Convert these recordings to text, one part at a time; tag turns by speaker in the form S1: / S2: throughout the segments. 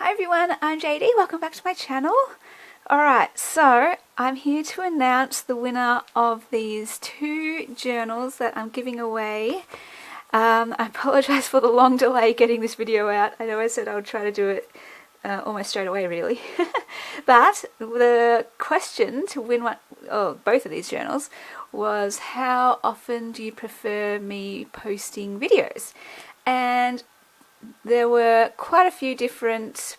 S1: Hi everyone, I'm JD. Welcome back to my channel. Alright, so I'm here to announce the winner of these two journals that I'm giving away. I apologise for the long delay getting this video out. I know I said I would try to do it almost straight away really. But the question to win both of these journals was, how often do you prefer me posting videos? And there were quite a few different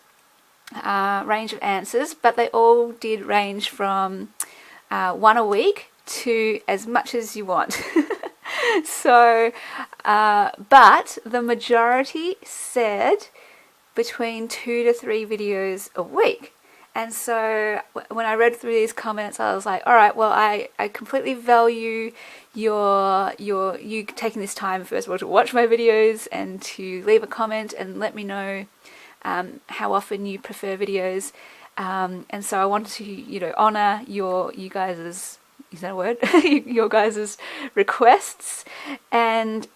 S1: range of answers, but they all did range from one a week to as much as you want. So, but the majority said between 2 to 3 videos a week. And so when I read through these comments, I was like, all right, well, I completely value you taking this time, first of all, to watch my videos and to leave a comment and let me know how often you prefer videos. And so I wanted to, honor you guys', is that a word? Your guys' requests. And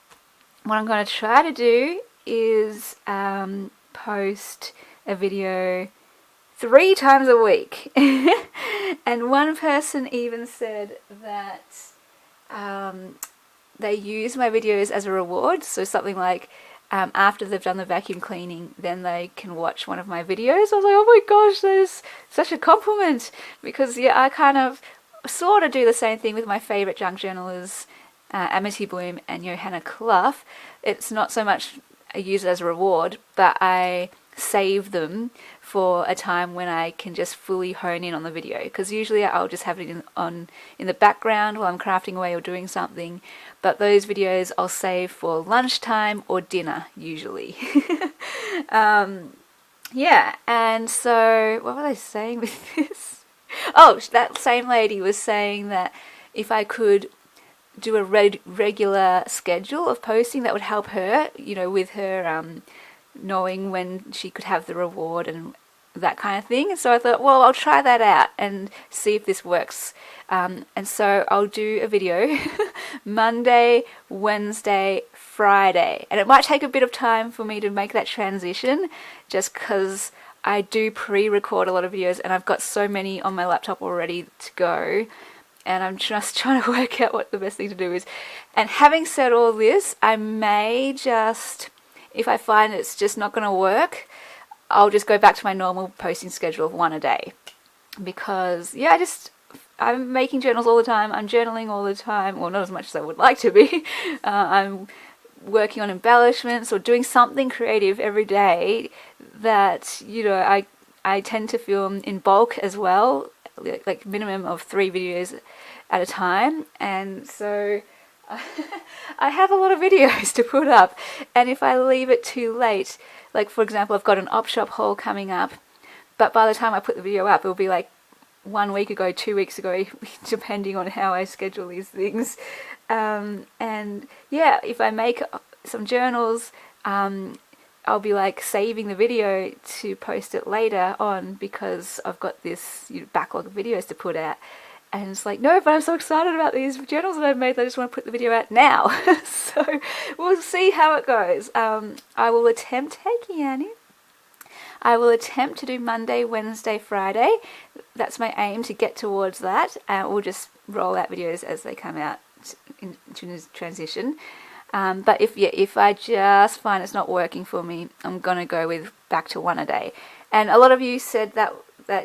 S1: what I'm going to try to do is post a video 3 times a week. And one person even said that they use my videos as a reward, so something like after they've done the vacuum cleaning, then they can watch one of my videos. I was like, oh my gosh, that is such a compliment, because yeah, I kind of sort of do the same thing with my favourite junk journalers, Amity Bloom and Johanna Clough. It's not so much I use it as a reward, but I save them for a time when I can just fully hone in on the video, because usually I'll just have it in the background while I'm crafting away or doing something, but those videos I'll save for lunchtime or dinner usually. Yeah, and so what was I saying with this? Oh, that same lady was saying that if I could do a regular schedule of posting, that would help her, with her knowing when she could have the reward and that kind of thing. So I thought, well, I'll try that out and see if this works. And so I'll do a video Monday, Wednesday, Friday. And it might take a bit of time for me to make that transition, just because I do pre-record a lot of videos and I've got so many on my laptop already to go. And I'm just trying to work out what the best thing to do is. And having said all this, I may just, if I find it's just not going to work, I'll just go back to my normal posting schedule of 1 a day. Because, yeah, I'm making journals all the time. I'm journaling all the time. Well, not as much as I would like to be. I'm working on embellishments or doing something creative every day that, I tend to film in bulk as well, like minimum of 3 videos at a time. And so I have a lot of videos to put up, and if I leave it too late, like for example, I've got an op shop haul coming up, but by the time I put the video up, it'll be like 1 week ago, 2 weeks ago, depending on how I schedule these things. And yeah, if I make some journals, I'll be like saving the video to post it later on, because I've got this backlog of videos to put out. And it's like, no, but I'm so excited about these journals that I've made that I just want to put the video out now. So we'll see how it goes. I will attempt, hey Kiani, I will attempt to do Monday, Wednesday, Friday. That's my aim, to get towards that. We'll just roll out videos as they come out in transition. But if I just find it's not working for me, I'm going to go with back to 1 a day. And a lot of you said that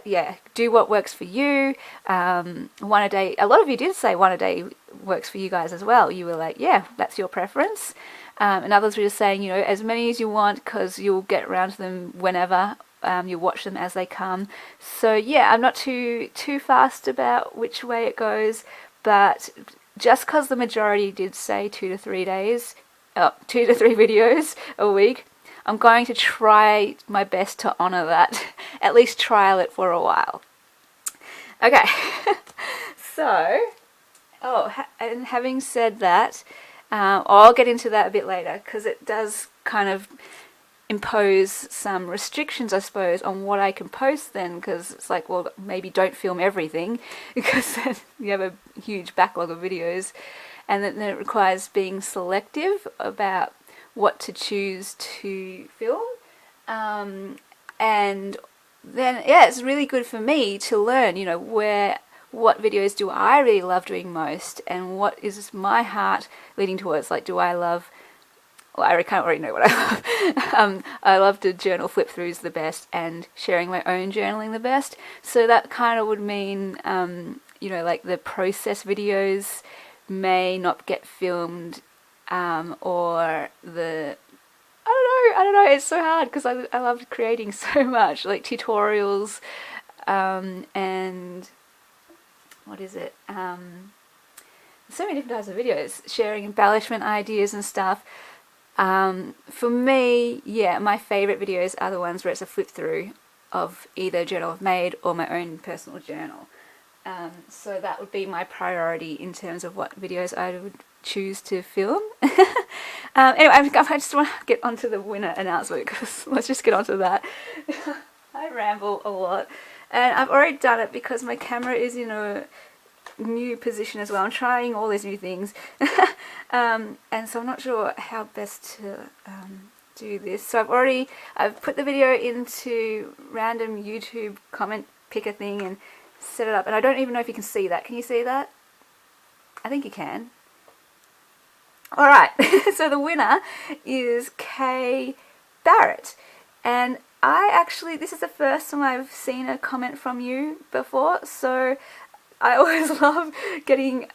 S1: yeah, do what works for you. 1 a day. A lot of you did say 1 a day works for you guys as well. You were like, yeah, that's your preference. And others were just saying, as many as you want, because you'll get around to them whenever. You watch them as they come. So yeah, I'm not too fast about which way it goes, but just because the majority did say 2 to 3 days, 2 to 3 videos a week, I'm going to try my best to honor that. At least trial it for a while. Okay, so, and having said that, I'll get into that a bit later, because it does kind of impose some restrictions, I suppose, on what I can post then, because it's like, well, maybe don't film everything, because then you have a huge backlog of videos, and then it requires being selective about what to choose to film. And then, yeah, it's really good for me to learn, you know, what videos do I really love doing most, and what is my heart leading towards. Like, do I love, well, I kind of already know what I love. I love to journal flip throughs the best, and sharing my own journaling the best. So that kind of would mean, you know, like the process videos may not get filmed, or the, I don't know, it's so hard because I love creating so much, like tutorials, and what is it, so many different types of videos, sharing embellishment ideas and stuff. For me, yeah, my favourite videos are the ones where it's a flip through of either journal I've made or my own personal journal. So that would be my priority in terms of what videos I would choose to film. Anyway, I just want to get onto the winner announcement, because let's just get onto that. I ramble a lot, and I've already done it because my camera is in a new position as well. I'm trying all these new things, and so I'm not sure how best to do this. So I've put the video into random YouTube comment picker thing and set it up, and I don't even know if you can see that. Can you see that? I think you can. Alright, so the winner is Kay Barrett, and this is the first time I've seen a comment from you before, so I always love getting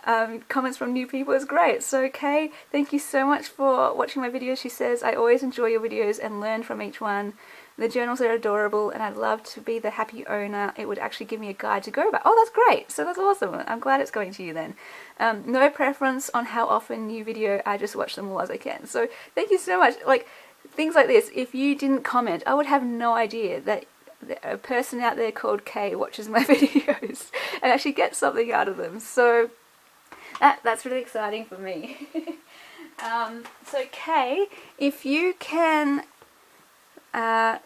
S1: comments from new people. It's great. So Kay, thank you so much for watching my videos. She says, I always enjoy your videos and learn from each one. The journals are adorable, and I'd love to be the happy owner. It would actually give me a guide to go by. Oh, that's great. So that's awesome. I'm glad it's going to you then. No preference on how often you video. I just watch them all as I can. So thank you so much. Like, things like this, if you didn't comment, I would have no idea that a person out there called Kay watches my videos and actually gets something out of them. So that's really exciting for me. So Kay, if you can, my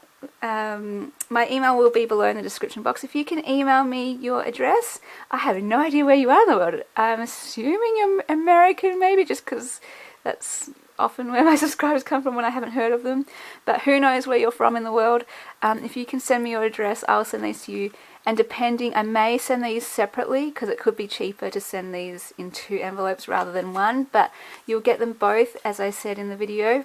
S1: email will be below in the description box. If you can email me your address. I have no idea where you are in the world. I'm assuming you're American, maybe, just because that's often where my subscribers come from when I haven't heard of them, but who knows where you're from in the world. If you can send me your address, I'll send these to you, and depending, I may send these separately because it could be cheaper to send these in 2 envelopes rather than 1, but you'll get them both, as I said in the video.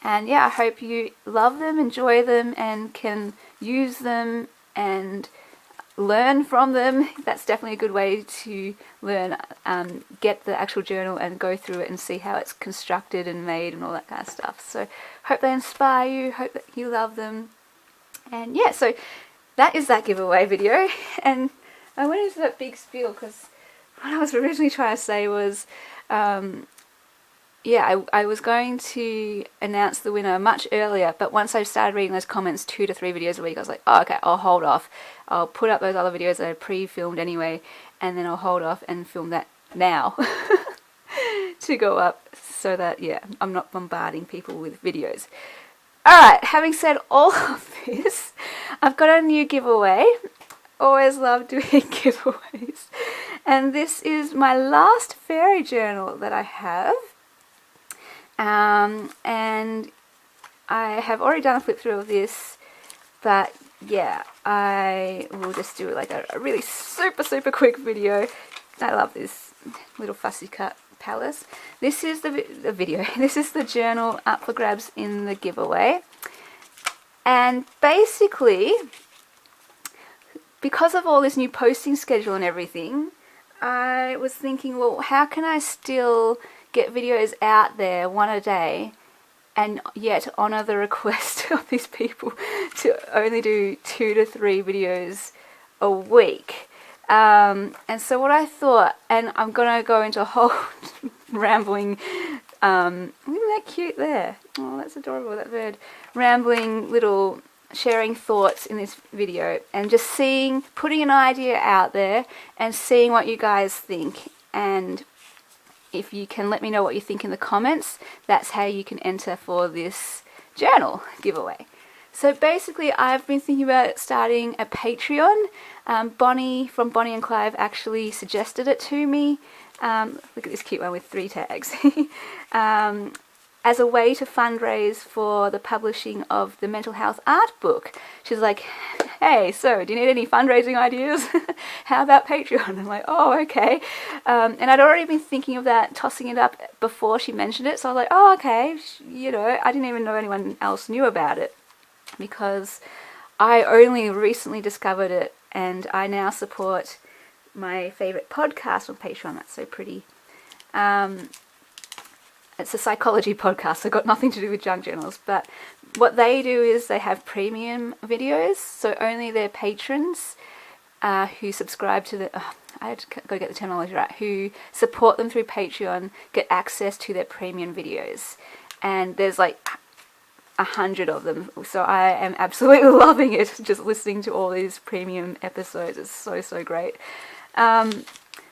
S1: And yeah, I hope you love them, enjoy them, and can use them and learn from them. That's definitely a good way to learn, get the actual journal and go through it and see how it's constructed and made and all that kind of stuff. So hope they inspire you, hope that you love them. And yeah, so that is that giveaway video. And I went into that big spiel because what I was originally trying to say was, yeah, I was going to announce the winner much earlier, but once I started reading those comments 2 to 3 videos a week, I was like, oh, okay, I'll hold off. I'll put up those other videos that I pre-filmed anyway, and then I'll hold off and film that now to go up, so that, yeah, I'm not bombarding people with videos. Alright, having said all of this, I've got a new giveaway. Always love doing giveaways. And this is my last fairy journal that I have. And I have already done a flip through of this, but yeah, I will just do like a really super quick video. I love this little fussy cut palace. This is the video. This is the journal up for grabs in the giveaway. And basically, because of all this new posting schedule and everything, I was thinking, well, how can I still get videos out there 1 a day and yet honour the request of these people to only do 2 to 3 videos a week. And so what I thought, and I'm going to go into a whole rambling, isn't that cute there? Oh, that's adorable, that bird. Rambling little sharing thoughts in this video, and just putting an idea out there and seeing what you guys think. And if you can let me know what you think in the comments, that's how you can enter for this journal giveaway. So basically, I've been thinking about starting a Patreon. Bonnie from Bonnie and Clive actually suggested it to me. Look at this cute one with 3 tags. as a way to fundraise for the publishing of the mental health art book. She's like, hey, so do you need any fundraising ideas? How about Patreon? I'm like, oh, okay. And I'd already been thinking of that, tossing it up before she mentioned it. So I was like, oh, okay. You know, I didn't even know anyone else knew about it because I only recently discovered it, and I now support my favorite podcast on Patreon. That's so pretty. It's a psychology podcast, so got nothing to do with junk journals, but what they do is they have premium videos, so only their patrons who subscribe to the I had to go get the terminology right, who support them through Patreon get access to their premium videos, and there's like 100 of them, so I am absolutely loving it, just listening to all these premium episodes. It's so great.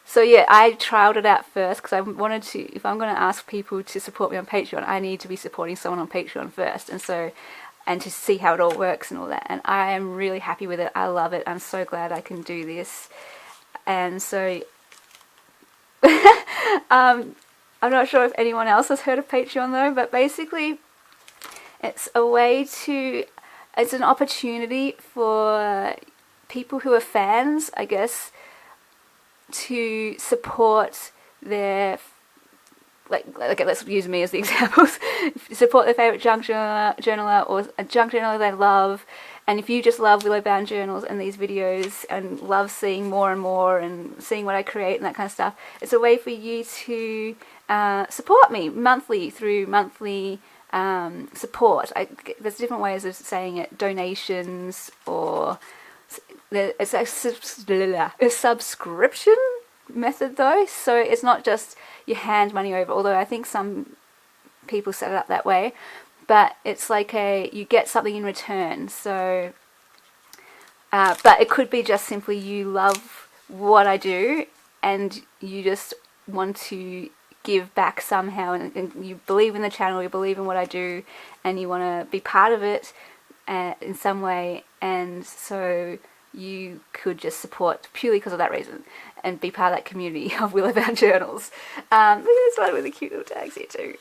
S1: So yeah, I trialed it out first because I wanted to, if I'm going to ask people to support me on Patreon, I need to be supporting someone on Patreon first, and to see how it all works and all that. And I am really happy with it. I love it. I'm so glad I can do this. And so I'm not sure if anyone else has heard of Patreon though, but basically it's an opportunity for people who are fans, I guess, to support their, like let's use me as the examples, support their favourite junk journaler or a junk journaler they love. And if you just love Willow Bound Journals and these videos and love seeing more and more and seeing what I create and that kind of stuff, it's a way for you to support me monthly through monthly support. There's different ways of saying it, donations, or it's a subscription method though, so it's not just you hand money over, although I think some people set it up that way, but it's like you get something in return. So but it could be just simply you love what I do and you just want to give back somehow, and you believe in the channel, you believe in what I do, and you want to be part of it in some way, and so you could just support purely because of that reason and be part of that community of Willow Bound Journals. Look at this one with the cute little tags here too.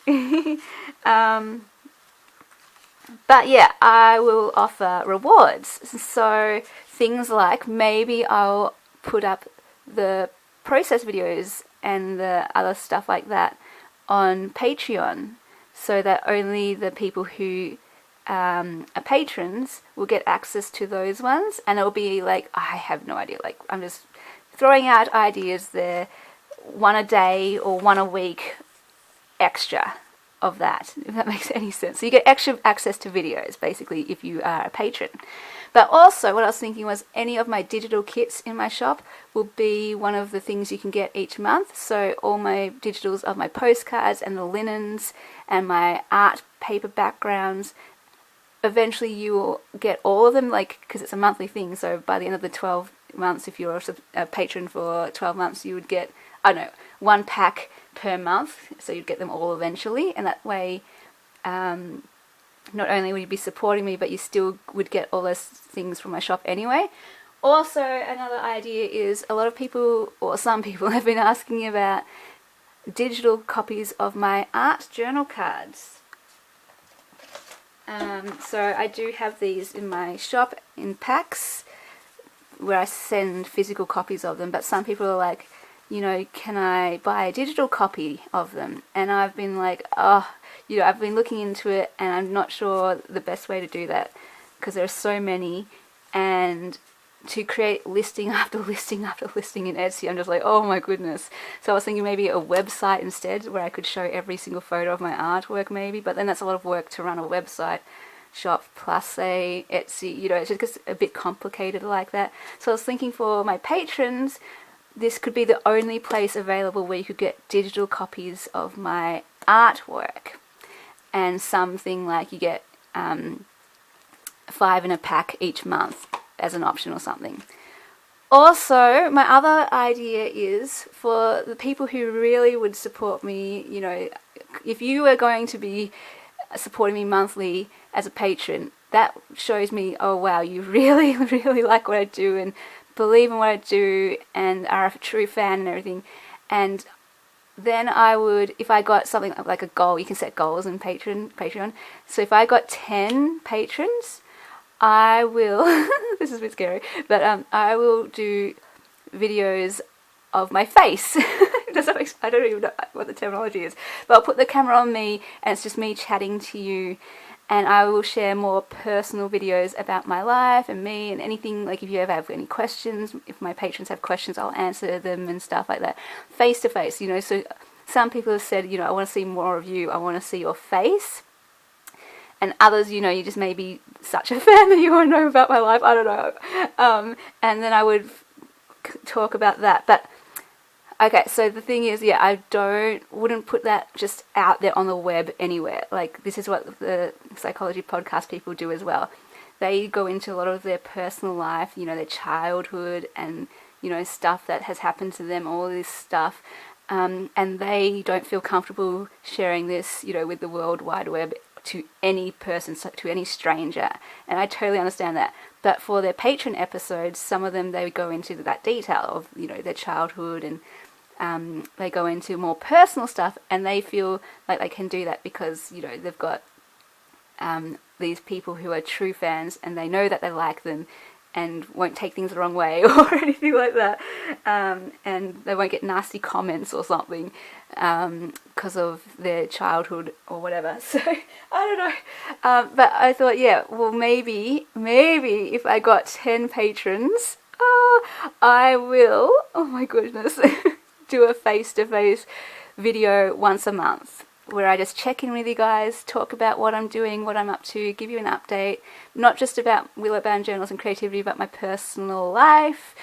S1: But yeah, I will offer rewards. So things like maybe I'll put up the process videos and the other stuff like that on Patreon, so that only the people who are patrons will get access to those ones, and it'll be like, I have no idea, like I'm just throwing out ideas there, one a day or one a week extra of that, if that makes any sense. So you get extra access to videos basically if you are a patron. But also what I was thinking was any of my digital kits in my shop will be one of the things you can get each month. So all my digitals of my postcards and the linens and my art paper backgrounds, eventually you will get all of them, like, because it's a monthly thing, so by the end of the 12 months, if you're a patron for 12 months, you would get, I don't know, one pack per month, so you'd get them all eventually, and that way not only would you be supporting me, but you still would get all those things from my shop anyway. Also, another idea is a lot of people, or some people, have been asking about digital copies of my art journal cards. So I do have these in my shop in packs where I send physical copies of them, but some people are like, you know, can I buy a digital copy of them? And I've been like, oh, you know, I've been looking into it and I'm not sure the best way to do that because there are so many, and to create listing after listing after listing in Etsy, I'm just like, oh my goodness. So I was thinking maybe a website instead where I could show every single photo of my artwork maybe, but then that's a lot of work to run a website shop plus a Etsy, you know, it's just a bit complicated like that. So I was thinking for my patrons, this could be the only place available where you could get digital copies of my artwork, and something like you get 5 in a pack each month as an option or something. Also, my other idea is for the people who really would support me, you know, if you are going to be supporting me monthly as a patron, that shows me, oh wow, you really, really like what I do and believe in what I do and are a true fan and everything. And then I would, if I got something like a goal, you can set goals in Patreon. So if I got 10 patrons, I will, this is a bit scary, but I will do videos of my face. I don't even know what the terminology is, but I'll put the camera on me and it's just me chatting to you, and I will share more personal videos about my life and me, and anything, like if you ever have any questions, if my patrons have questions, I'll answer them and stuff like that, face to face, you know. So some people have said, you know, I want to see more of you, I want to see your face. And others, you know, you just may be such a fan that you want to know about my life, I don't know. And then I would talk about that. But okay, so the thing is, yeah, I wouldn't put that just out there on the web anywhere. Like, this is what the psychology podcast people do as well. They go into a lot of their personal life, you know, their childhood and, you know, stuff that has happened to them, all this stuff. And they don't feel comfortable sharing this, you know, with the World Wide Web to any person, to any stranger. And I totally understand that. But for their patron episodes, some of them, they go into that detail of, you know, their childhood, and they go into more personal stuff, and they feel like they can do that because, you know, they've got these people who are true fans, and they know that they like them and won't take things the wrong way or anything like that, and they won't get nasty comments or something because of their childhood or whatever. So I don't know, but I thought, yeah, well, maybe if I got 10 patrons, I will, oh my goodness, do a face-to-face video once a month where I just check in with you guys, talk about what I'm doing, what I'm up to, give you an update, not just about Willow Bound Journals and creativity, but my personal life,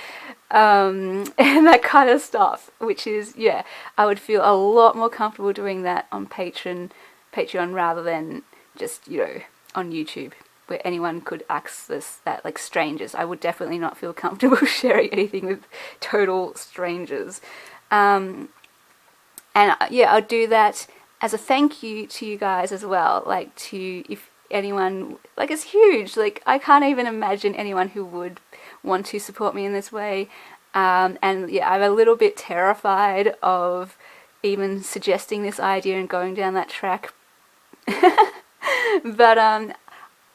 S1: and that kind of stuff, which is, yeah, I would feel a lot more comfortable doing that on Patreon rather than just, you know, on YouTube, where anyone could access that, like strangers. I would definitely not feel comfortable sharing anything with total strangers. And yeah, I'll do that as a thank you to you guys as well, like, to, if anyone, like, it's huge, like, I can't even imagine anyone who would want to support me in this way, and yeah, I'm a little bit terrified of even suggesting this idea and going down that track, but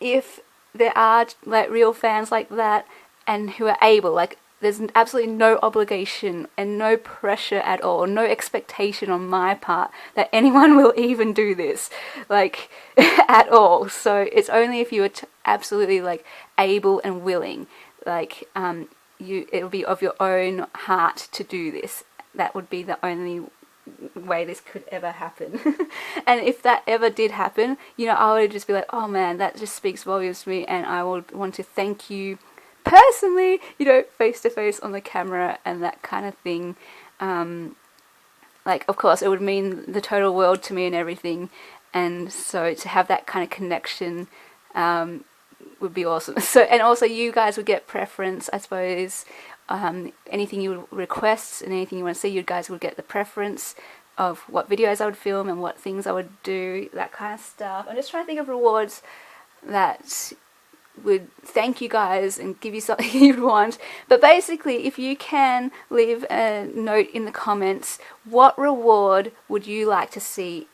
S1: if there are, like, real fans like that, and who are able, like, there's absolutely no obligation and no pressure at all, no expectation on my part that anyone will even do this, like, at all. So it's only if you are absolutely, like, able and willing, like, it'll be of your own heart to do this. That would be the only way this could ever happen. And if that ever did happen, you know, I would just be like, oh man, that just speaks volumes to me, and I would want to thank you personally, you know, face to face on the camera and that kind of thing. Like, of course, it would mean the total world to me and everything, and so to have that kind of connection would be awesome. So, and also you guys would get preference, I suppose. Anything you would request and anything you want to see, you guys would get the preference of what videos I would film and what things I would do, that kind of stuff. I'm just trying to think of rewards that would thank you guys and give you something you'd want. But basically, if you can leave a note in the comments, what reward would you like to see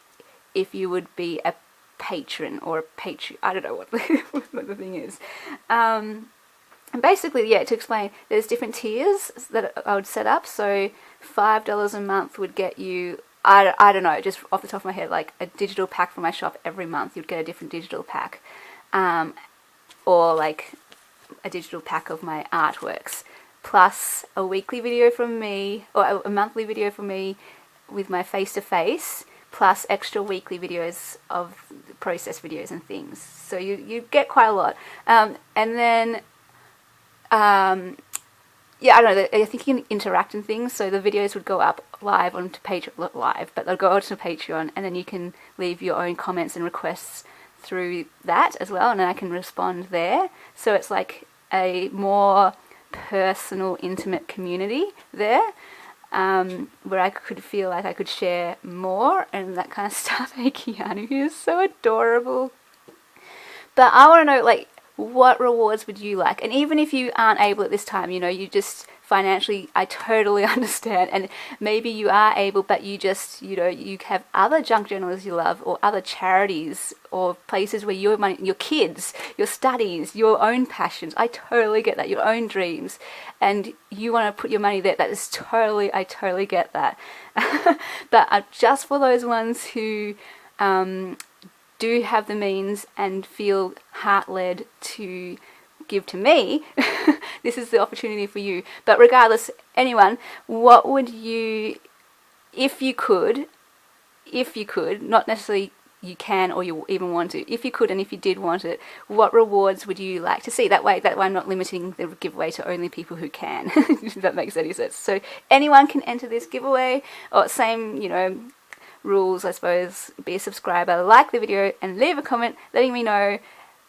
S1: if you would be a patron or a patron? I don't know what the thing is. And basically, yeah, to explain, there's different tiers that I would set up. So $5 a month would get you, I don't know, just off the top of my head, like a digital pack from my shop every month. You'd get a different digital pack. Or like a digital pack of my artworks, plus a weekly video from me, or a monthly video from me with my face-to-face, plus extra weekly videos of process videos and things. So you get quite a lot. And then, yeah, I don't know, I think you can interact and things, so the videos would go up live onto Patreon, not live, but they'll go onto Patreon, and then you can leave your own comments and requests through that as well, and then I can respond there. So it's like a more personal, intimate community there, where I could feel like I could share more and that kind of stuff. Hey, Keanu, he is so adorable. But I want to know, like, what rewards would you like? And even if you aren't able at this time, you know, you just financially, I totally understand, and maybe you are able, but you just, you know, you have other junk journals you love, or other charities, or places where your money, your kids, your studies, your own passions, I totally get that, your own dreams, and you want to put your money there. That is totally, I totally get that. But just for those ones who do have the means and feel heart-led to give to me, this is the opportunity for you. But regardless, anyone, what would you, if you could, not necessarily you can or you even want to, if you could and if you did want it, what rewards would you like to see? That way I'm not limiting the giveaway to only people who can, if that makes any sense. So anyone can enter this giveaway, or same, you know, rules, I suppose. Be a subscriber, like the video, and leave a comment letting me know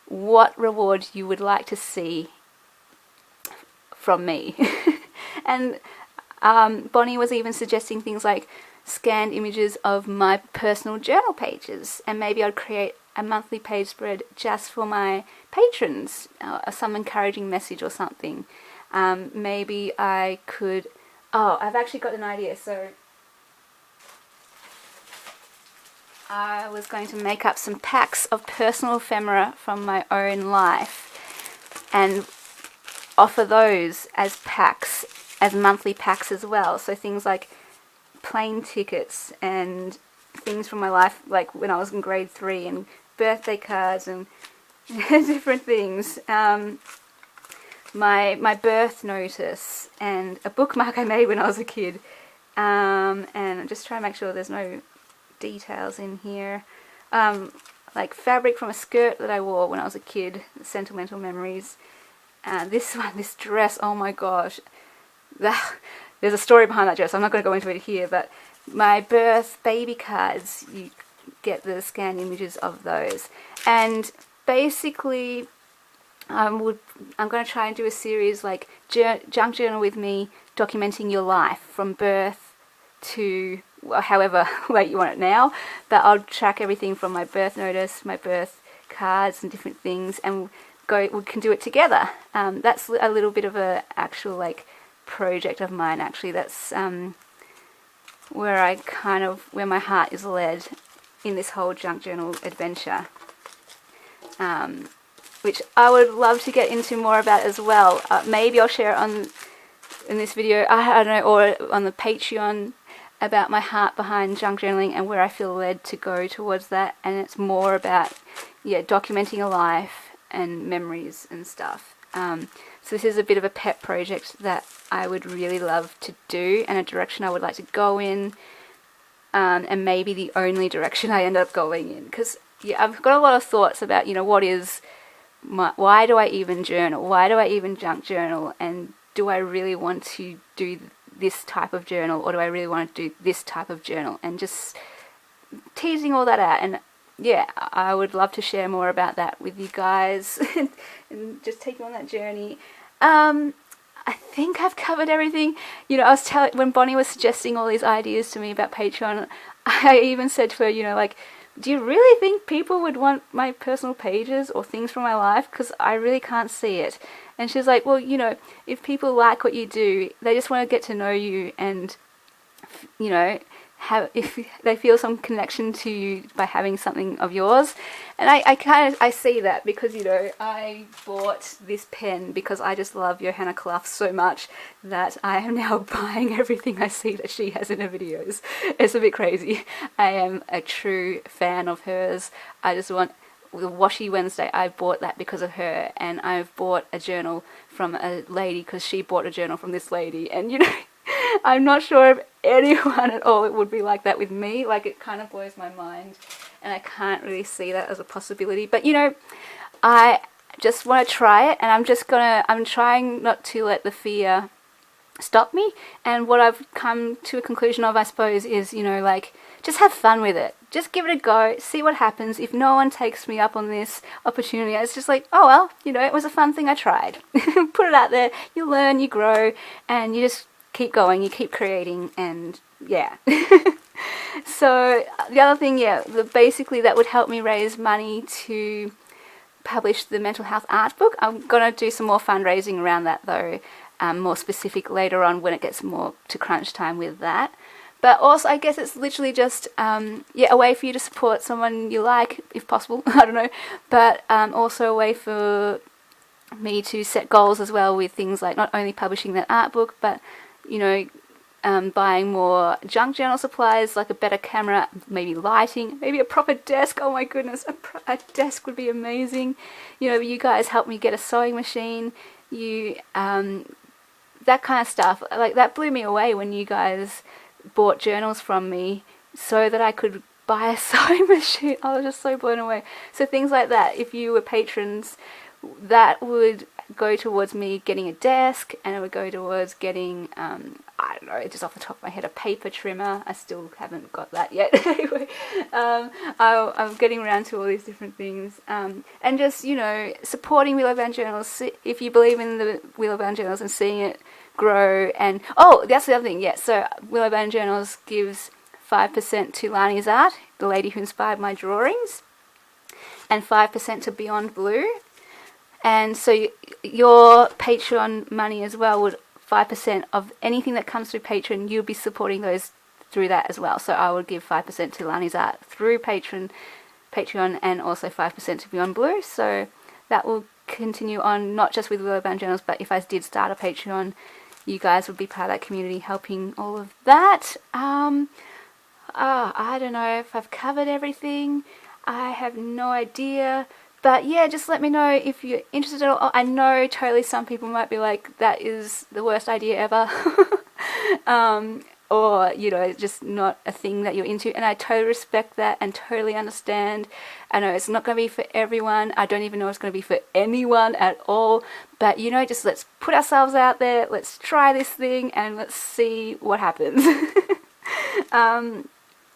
S1: what reward you would like to see from me. And Bonnie was even suggesting things like scanned images of my personal journal pages, and maybe I'd create a monthly page spread just for my patrons, some encouraging message or something. Maybe I could, I've actually got an idea. So I was going to make up some packs of personal ephemera from my own life and offer those as packs, as monthly packs as well. So things like plane tickets and things from my life, like when I was in grade 3, and birthday cards and different things. My birth notice and a bookmark I made when I was a kid. And I'm just trying to make sure there's no details in here, like fabric from a skirt that I wore when I was a kid, sentimental memories. This one, this dress, oh my gosh, there's a story behind that dress. I'm not going to go into it here, but my birth baby cards, you get the scanned images of those. And basically I'm going to try and do a series like Junk Journal with me, documenting your life from birth to however late you want it now, but I'll track everything from my birth notice, my birth cards and different things, and we can do it together. That's a little bit of a actual like project of mine, actually. That's where my heart is led in this whole junk journal adventure, which I would love to get into more about as well. Maybe I'll share it in this video, I don't know, or on the Patreon, about my heart behind junk journaling and where I feel led to go towards that. And it's more about, yeah, documenting a life and memories and stuff. So this is a bit of a pet project that I would really love to do, and a direction I would like to go in, and maybe the only direction I end up going in. Because yeah, I've got a lot of thoughts about, you know, why do I even journal? Why do I even junk journal? And do I really want to do this type of journal, or do I really want to do this type of journal? And just teasing all that out. And yeah, I would love to share more about that with you guys and just take you on that journey. I think I've covered everything. You know, when Bonnie was suggesting all these ideas to me about Patreon, I even said to her, you know, like, do you really think people would want my personal pages or things from my life? Because I really can't see it. And she's like, well, you know, if people like what you do, they just want to get to know you, and, you know, if they feel some connection to you by having something of yours. And I see that, because, you know, I bought this pen because I just love Johanna Clough so much that I am now buying everything I see that she has in her videos. It's a bit crazy. I am a true fan of hers. I just want the Washi Wednesday, I bought that because of her, and I've bought a journal from a lady because she bought a journal from this lady. And, you know, I'm not sure if anyone at all it would be like that with me. Like, it kind of blows my mind, and I can't really see that as a possibility. But, you know, I just want to try it, and I'm trying not to let the fear stop me. And what I've come to a conclusion of, I suppose, is, you know, like, just have fun with it. Just give it a go, see what happens. If no one takes me up on this opportunity, it's just like, oh well, you know, it was a fun thing I tried. Put it out there, you learn, you grow, and you just keep going, you keep creating, and yeah. So the other thing, yeah, basically that would help me raise money to publish the mental health art book. I'm going to do some more fundraising around that though, more specific later on when it gets more to crunch time with that. But also, I guess it's literally just, a way for you to support someone you like, if possible. I don't know. But also a way for me to set goals as well with things like not only publishing that art book, but, you know, buying more junk journal supplies, like a better camera, maybe lighting, maybe a proper desk. Oh my goodness, a desk would be amazing. You know, you guys helped me get a sewing machine. That kind of stuff. Like, that blew me away when you guys bought journals from me so that I could buy a sewing machine. I was just so blown away. So things like that, if you were patrons, that would go towards me getting a desk, and it would go towards getting, I don't know, just off the top of my head, a paper trimmer. I still haven't got that yet. Anyway, I'm getting around to all these different things, and just, you know, supporting Willowbound Journals. If you believe in the Willowbound Journals and seeing it grow. And oh, that's the other thing, yeah, so Willowbound Journals gives 5% to Lani's art, the lady who inspired my drawings, and 5% to Beyond Blue. And so your Patreon money as well would 5% of anything that comes through Patreon, you'll be supporting those through that as well. So I would give 5% to Lani's art through Patreon, and also 5% to Beyond Blue. So that will continue on, not just with Willowbound Journals, but if I did start a Patreon, you guys would be part of that community helping all of that. I don't know if I've covered everything. I have no idea. But yeah, just let me know if you're interested at all. I know totally some people might be like, that is the worst idea ever. Or, you know, just not a thing that you're into. And I totally respect that and totally understand. I know it's not going to be for everyone. I don't even know it's going to be for anyone at all. But, you know, just let's put ourselves out there. Let's try this thing and let's see what happens.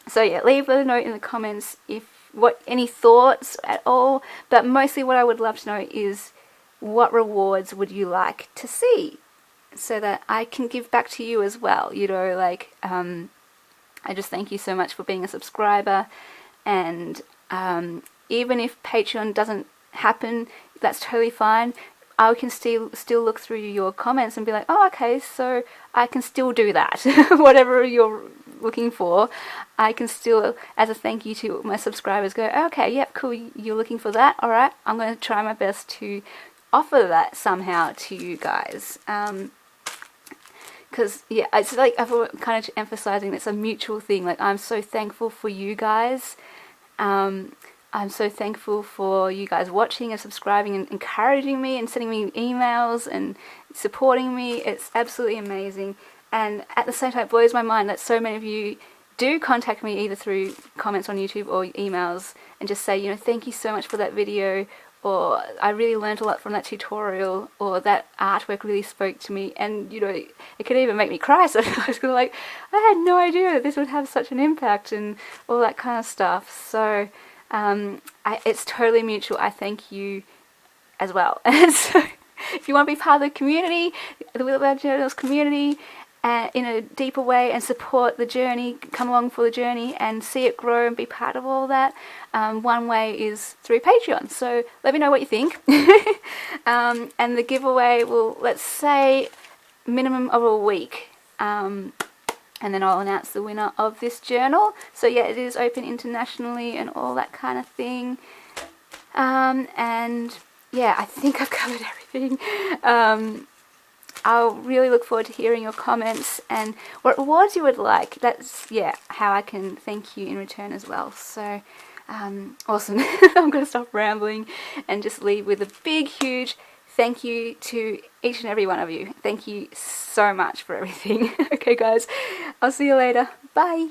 S1: So yeah, leave a note in the comments if any thoughts at all. But mostly what I would love to know is, what rewards would you like to see, so that I can give back to you as well. You know, like, I just thank you so much for being a subscriber. And even if Patreon doesn't happen, that's totally fine. I can still look through your comments and be like, oh, okay, so I can still do that. Whatever you're looking for, I can still, as a thank you to my subscribers, go, okay, yep, cool, you're looking for that, alright, I'm going to try my best to offer that somehow to you guys. Because, yeah, it's like, I've kind of emphasizing it's a mutual thing. Like, I'm so thankful for you guys. I'm so thankful for you guys watching and subscribing and encouraging me and sending me emails and supporting me. It's absolutely amazing. And at the same time, it blows my mind that so many of you do contact me either through comments on YouTube or emails and just say, you know, thank you so much for that video, or I really learned a lot from that tutorial, or that artwork really spoke to me. And, you know, it could even make me cry sometimes, because like, I had no idea that this would have such an impact and all that kind of stuff. So it's totally mutual. I thank you as well. And so if you want to be part of the community, the Willowbound Journals community, in a deeper way, and support the journey, come along for the journey and see it grow and be part of all that, one way is through Patreon. So let me know what you think. And the giveaway will, let's say, minimum of a week. And then I'll announce the winner of this journal. So yeah, it is open internationally and all that kind of thing. And yeah, I think I've covered everything. I'll really look forward to hearing your comments and what rewards you would like. That's, yeah, how I can thank you in return as well. So, awesome. I'm going to stop rambling and just leave with a big, huge thank you to each and every one of you. Thank you so much for everything. Okay, guys, I'll see you later. Bye.